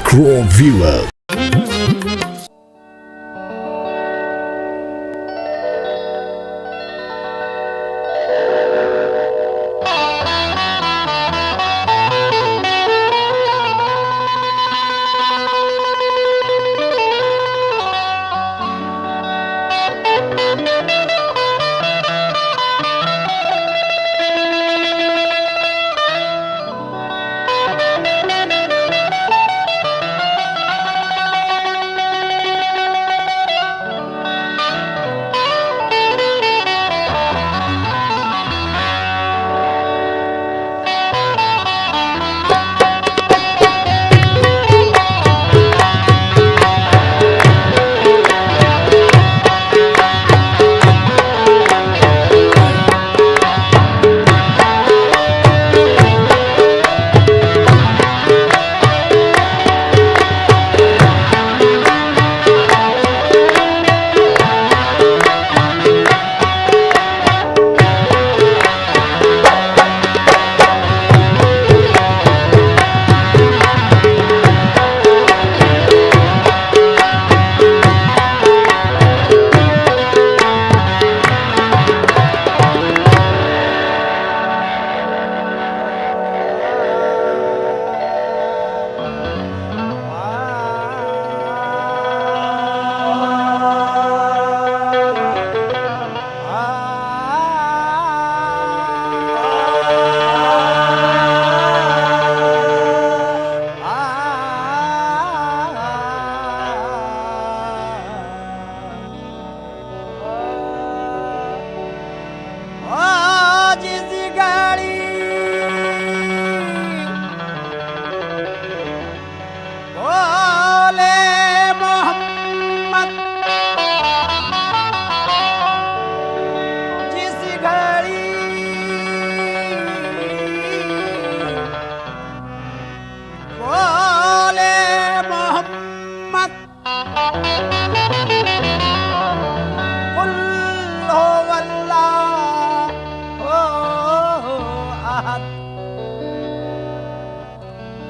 Crow Viewer.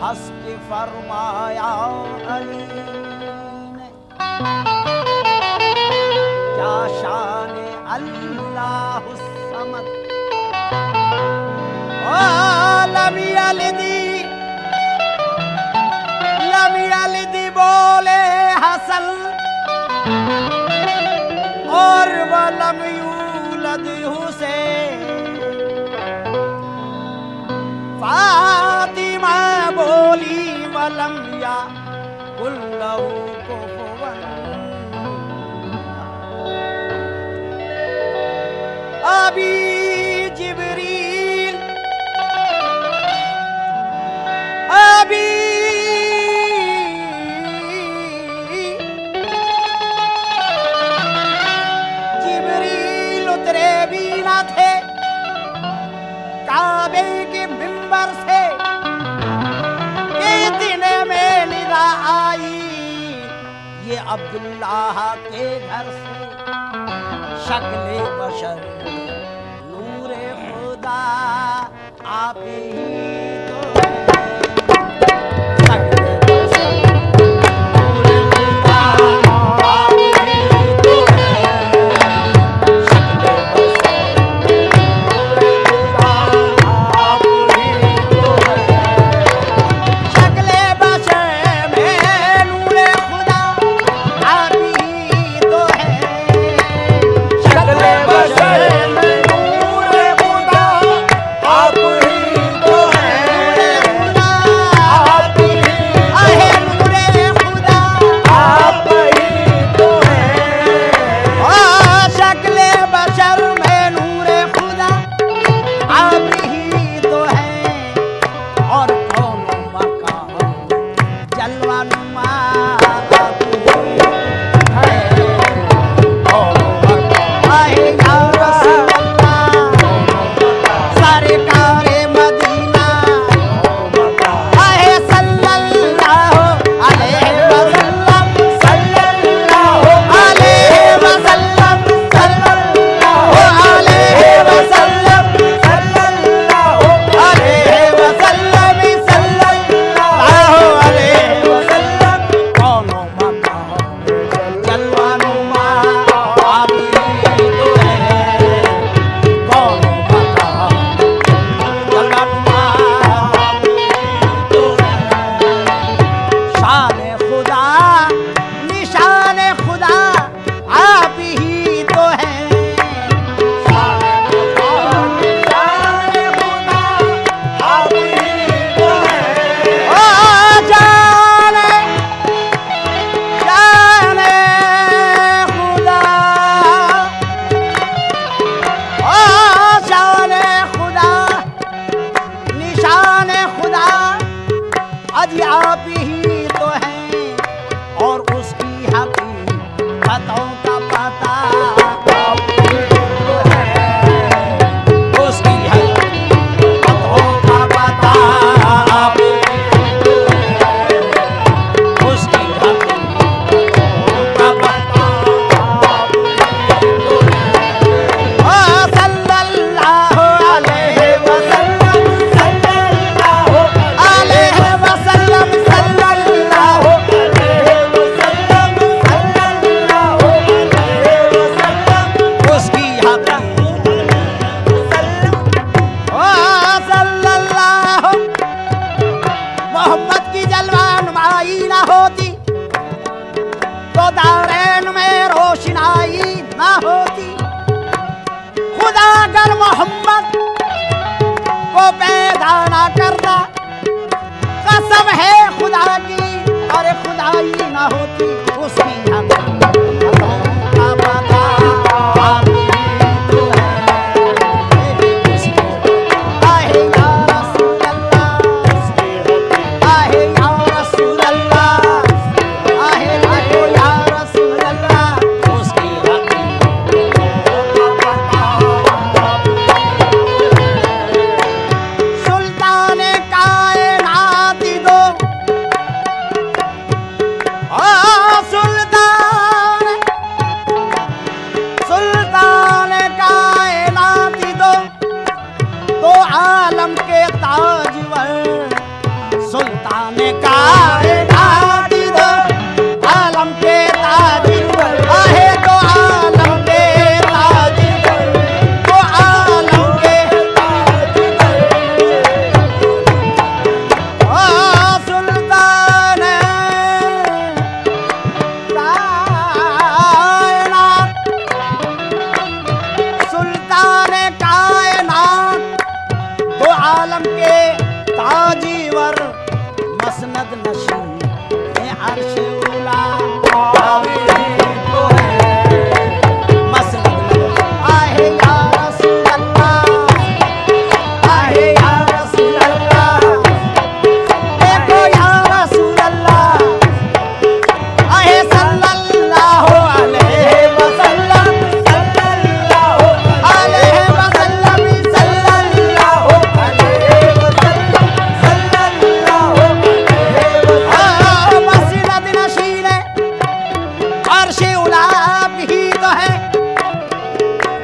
हंस के फरमाया अली ने, क्या शान अल्लाह समद। ओ लमी यलिदी बोले हसन, और वलम यूलद हुसैन। फातिमा बोली वलम या कुल्लहु कुफुवन। अभी जिब्रील उतरे भी ना थे काबे के मिंबर से, इतने में निदा आई ये अब्दुल्लाह के घर से। शक्ले बशर नूरे खुदा आप ही तो तो दारैन में रोशनाई ना होती। खुदा अगर मोहम्मद को पैदा ना करता, कसम है खुदा की, अरे खुदाई ना होती। उसकी हमें का पता आमी तो है, आहे या रसूल अल्लाह, आहे या रसूल अल्लाह, आहे या रसूल अल्लाह, उसकी सुल्तान कायनात दो, सुल्तान कायनात दो, तो आलम के ताजवर। सुल्तान कायनात दो, आलम के ताजवर, आहे तो आलम के ताजवर, तो आलम के सुल्तान कायनात, सुल्तान कायनात, तो आलम के ताजीवर, मसनद नशीं में अर्श उला तो है, मसनद आहे या रसूल अल्लाह, आहे या रसूल अल्लाह, देखो या रसूल अल्लाह, आहे सल्लल्लाहु अलैहि वसल्लम, सल्लल्लाहु अलैहि वसल्लम, सल्लल्लाहु अलैहि वसल्लम, सल्लल्लाहु अलैहि वसल्लम। मसनद नशीं अर्श उला भी तो है।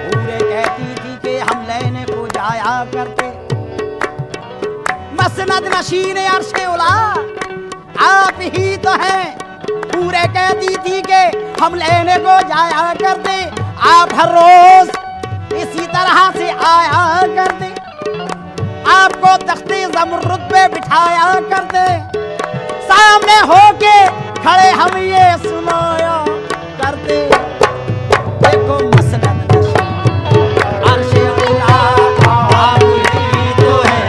पूरे कहती थी कि हम लेने को जाया करते। मसनद नशीं अर्श उला आप ही तो हैं। पूरे कहती थी कि हम लेने को जाया करते। आप हर रोज इसी तरह से आया करते। आपको तख्ते ज़मरुद पे बिठाया करते। सामने होके खड़े हम ये सुनाया करते। देखो मसनद नशीं अर्श उला आप ही तो है।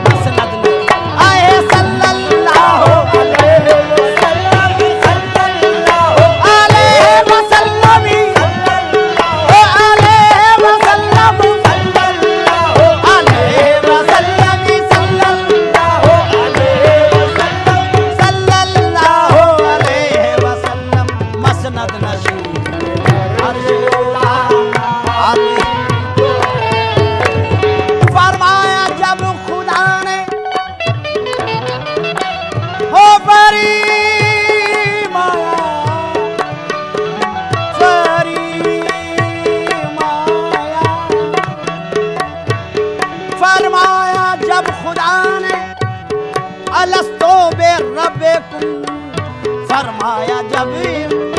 मसनद नशीं आए सल्लल्लाहु अलैहि वसल्लम, सल्लल्लाहु अलैहि वसल्लम, ओ अलैहि वसल्लम, सल्लल्लाहु अलैहि वसल्लम, सल्लल्लाहु अलैहि वसल्लम, सल्लल्लाहु अलैहि वसल्लम। मसनद नशीं अर्श उला आप ही तो है। फरमाया जब खुदा ने हो फरी माया, फरी माया, फरमाया जब खुदा ने अलस्तो बे रब्बिकुम, फरमाया जब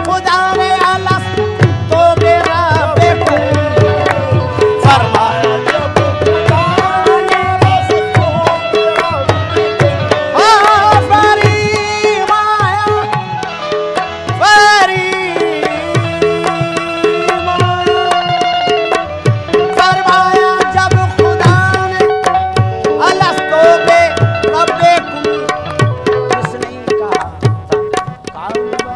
खुदा ने अलस्तो बे रब्बिकुम, फरमाया जब खुदा ने अलस्तो बे रब्बिकुम, ओ फरी माया, फरी माया, फरमाया जब खुदा ने अलस्तो बे रब्बिकुम, किसने कहा था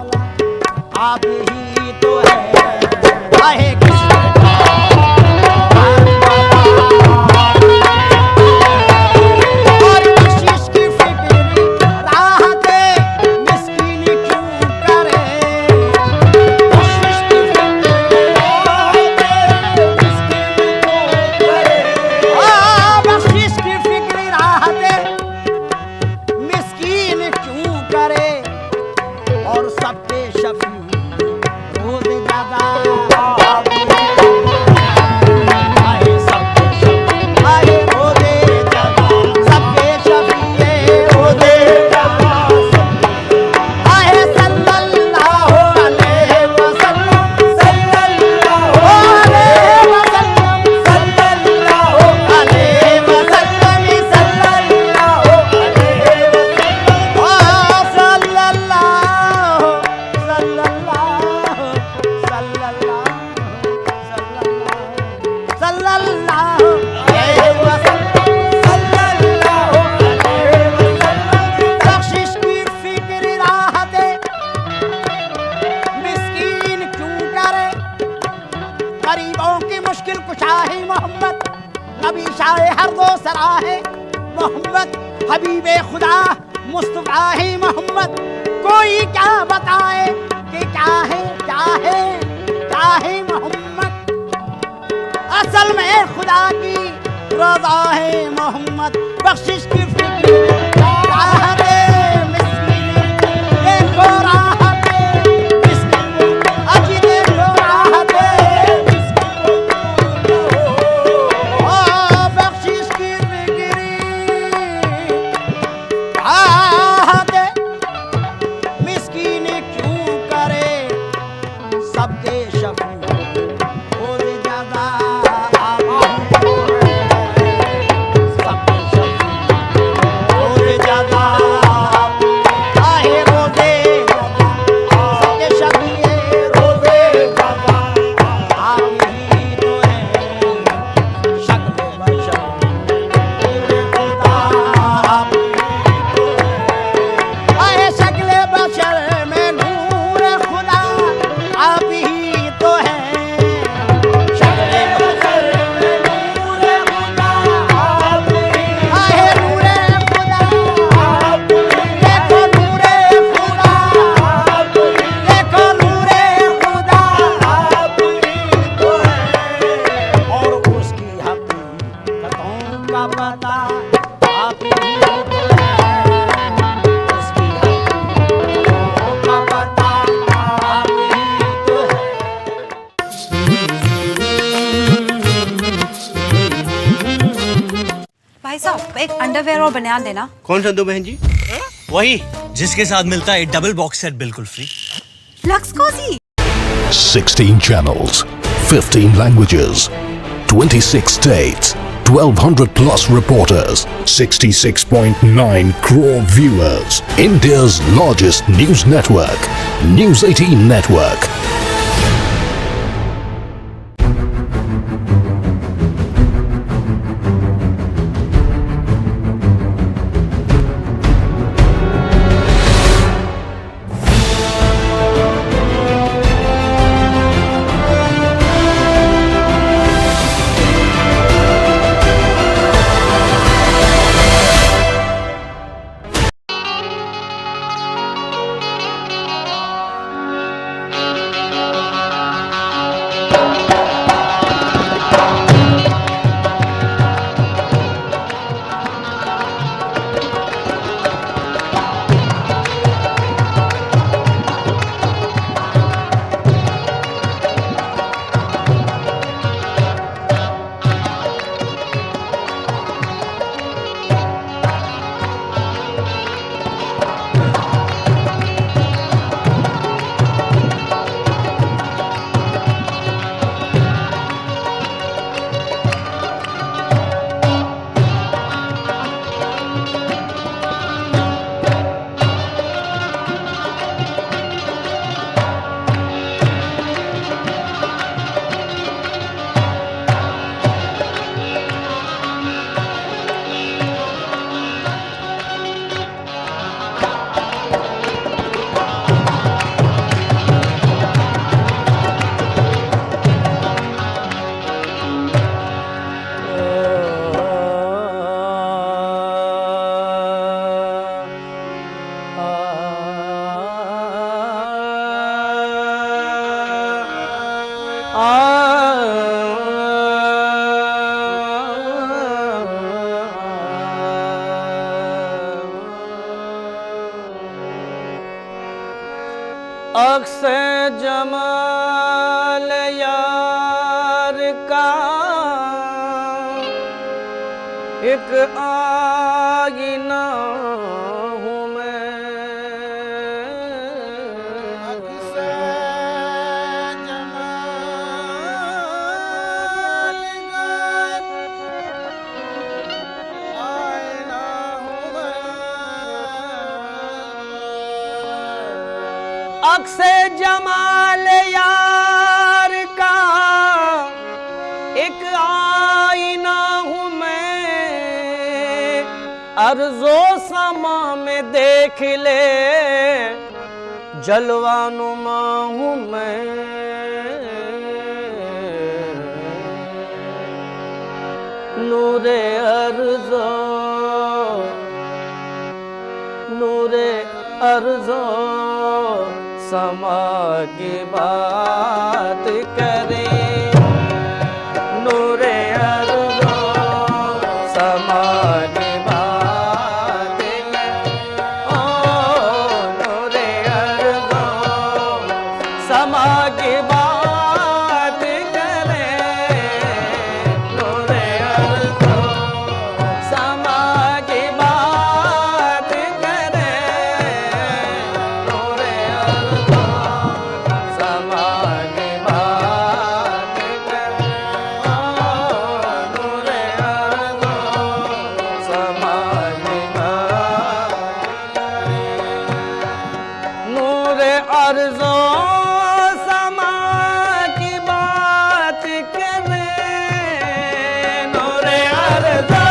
बेखुदा मुस्तफा है मोहम्मद, कोई क्या बताए कि क्या है क्या है क्या है मोहम्मद। असल में खुदा की रज़ा है मोहम्मद, बख्शिश की फिक्र राहत मिस्कीन, देखो राहत मिस्कीन, अजी देखो राहत मिस्कीन, ओ बख्शिश की फिक्र राहत मिस्कीन क्यों करे सबके शफी और जज़ा भाई साहब एक अंडरवेयर और बनियान देना। कौन सा दो बहन जी? वही जिसके साथ मिलता है डबल बॉक्स सेट बिल्कुल free. Lux Cozi 16 channels, 15 languages, 26 states, 1200 plus reporters, 66.9 crore viewers. India's largest news network, News 18 Network. अक्से Jamal यार का एक आईना हूँ मैं। अक्से जमाल यार आईना हूँ मैं। अक्से जमाल यार का एक आईना हूँ मैं। अर्ज़ो समा में देख ले जलवा नुमा हूँ मैं। नूरे अर्ज़ो अर्ज़ो समा की बात करें, नूरे अर्ज़ो समा की बात करें, ओ नूरे अर्ज़ो समा की बात करें, नूरे अर्ज़ो समा की बात करें, नूरे अर्ज़ो समा की बात करें, ओ नूरे अर्ज़ो समा की बात करें, नूरे अर्ज़ो समा की बात करें, नूरे अर्ज़ो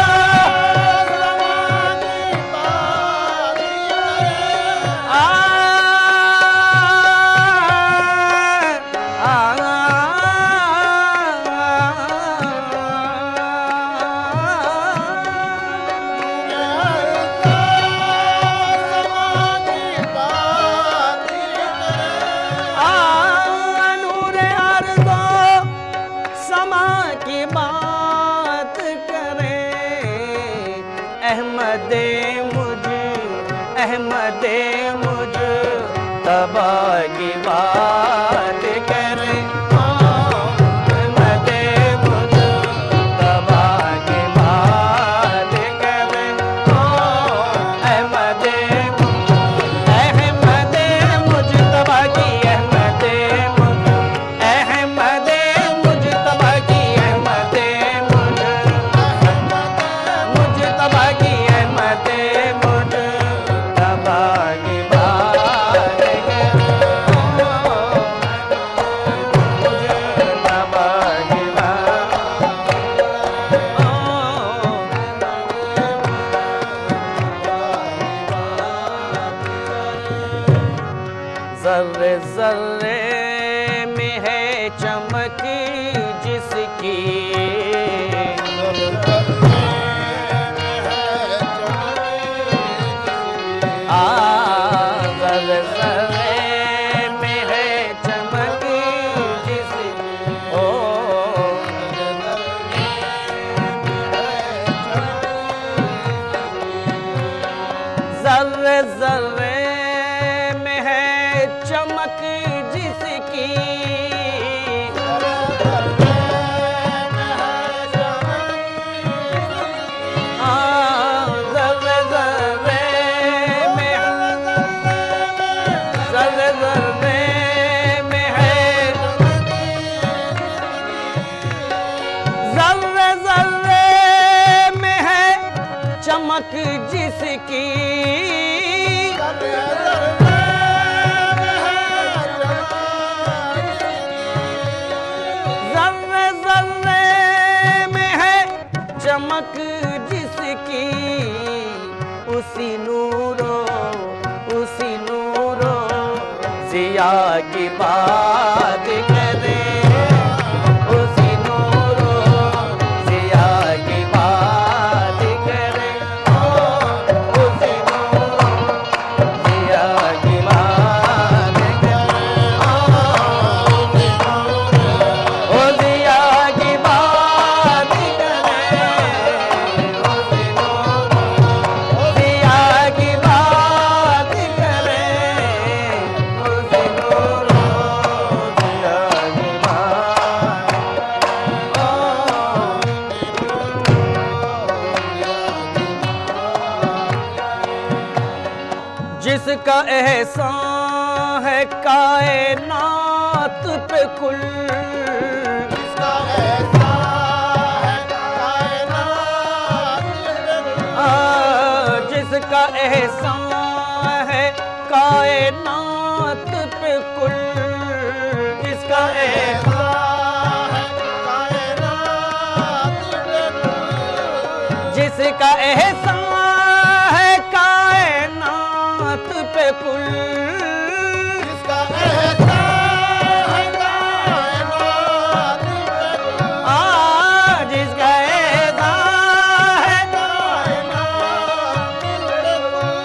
नूरे अर्ज़ो समा की बात करें, अहमदे मुझ तबा की बात करें, अहमदे मुझ तबा की बात करें, अहमदे मुझ तबा की, अहमदे मुझ तबा की, अहमदे मुझ तबा की, अहमदे मुझ तबा की बात करें, मुझ तबा की ज़र्रे ज़र्रे में है चमक जिसकी, ज़र्रे ज़र्रे में है चमक जिसकी, ओ ज़र्रे ज़र्रे में है चमक जिसकी, ज़र्रे ज़र्रे में, ज़र्रे ज़र्रे में है, ज़र्रे ज़र्रे में है चमक जिसकी, ज़र्रे ज़र्रे में है चमक जिसकी, उसी नूरो ज़िया की बात करें, उसी नूरो ज़िया की बात करें, उसी नूरो ज़िया की बात करें, ओ ज़िया की बात करें, उसी नूरो ज़िया की बात करें, उसी नूरो ज़िया की बात, जिसका एहसान है कायनात पे कुल, जिसका एहसान है कायनात पे कुल, जिसका एहसान है कायनात पे कुल, जिसका एहसान है कायनात पे कुल, जिसका एहसान है कायनात पे कुल, जिसका एहसान है कायनात पे कुल,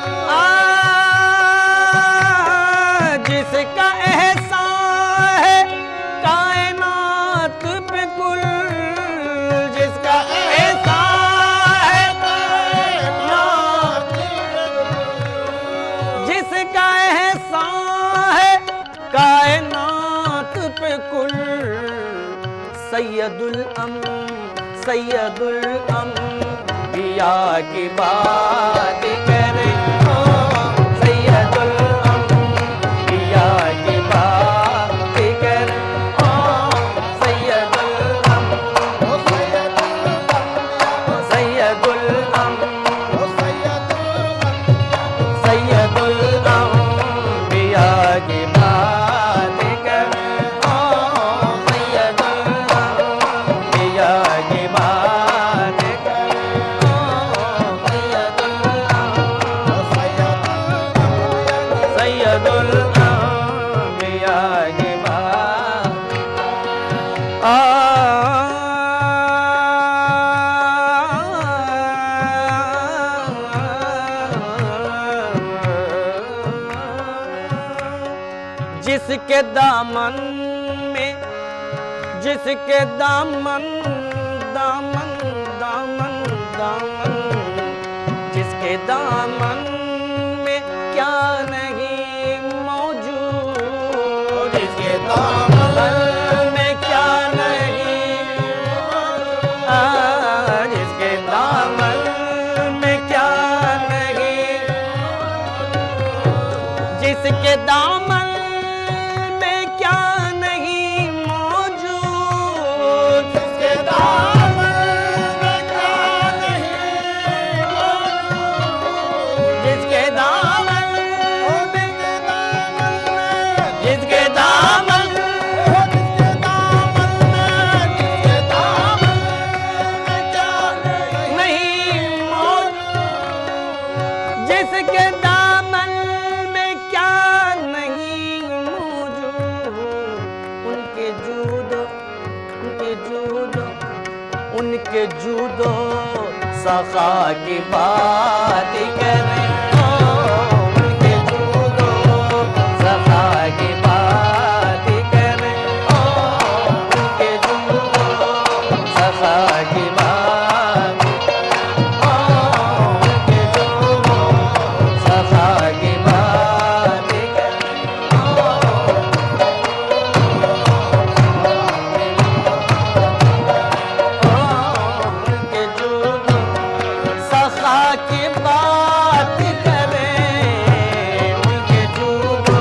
कायनात पे कुल सैयदुल अंबिया की बात करे ओ सैयदुल अंबिया की बात करे ओ सैयदुल अंबिया की बात करे ओ सैयदुल अंबिया की बात जिसके दामन में जिसके दामन दामन दामन दामन जिसके दामन में क्या नहीं मौजूद जिसके दामन में क्या नहीं जिसके दामन में क्या नहीं जिसके दामन में क्या नहीं मौजूद जिसके दामन में क्या नहीं मौजूद जिसके दामन जिसके दामन नहीं मौजूद जिसके दामन में क्या नहीं मौजूद उनके जूदो सखा की बात करें उनके जूदो सखा की बात करें उनके जूदो सखा की बात उनके जूदो सखा की बात उनके जूदो सखा की बात करें उनके जूदो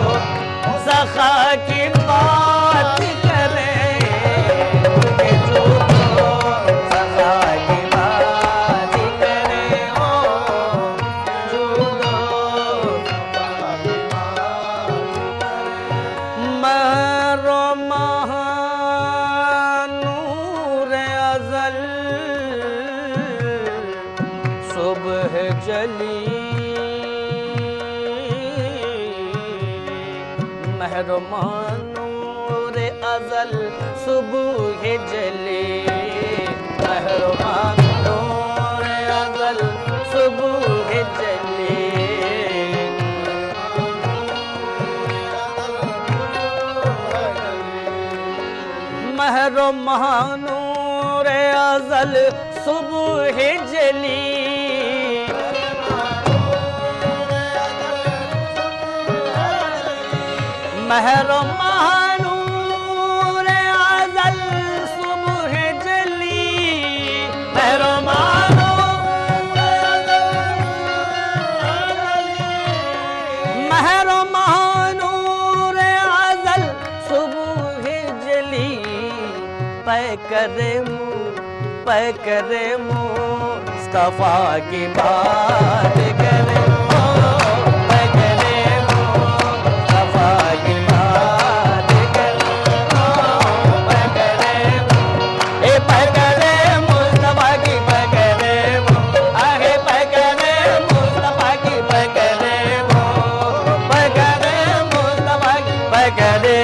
सखा की बात करें उनके जूदो सखा की बात करें ओ जूदो मरो महानूर अज़ल सुबह जली मेहरमानूर अज़ल सुबह जली मेहरमानूर अज़ल सुबह जली मेहरमानूर अज़ल सुबह जली मेहरमानूर अज़ल सुबह जली मेहरमानूर अज़ल सुबह जली पैकरे मुस्तफ़ा की बात करे पैकरे मुस्तफ़ा की बात करे पैकरे मुस्तफ़ा की पैकरे आगे पैकरे मुस्तफ़ा की पैकरे मुस्तफ़ा की पैकरे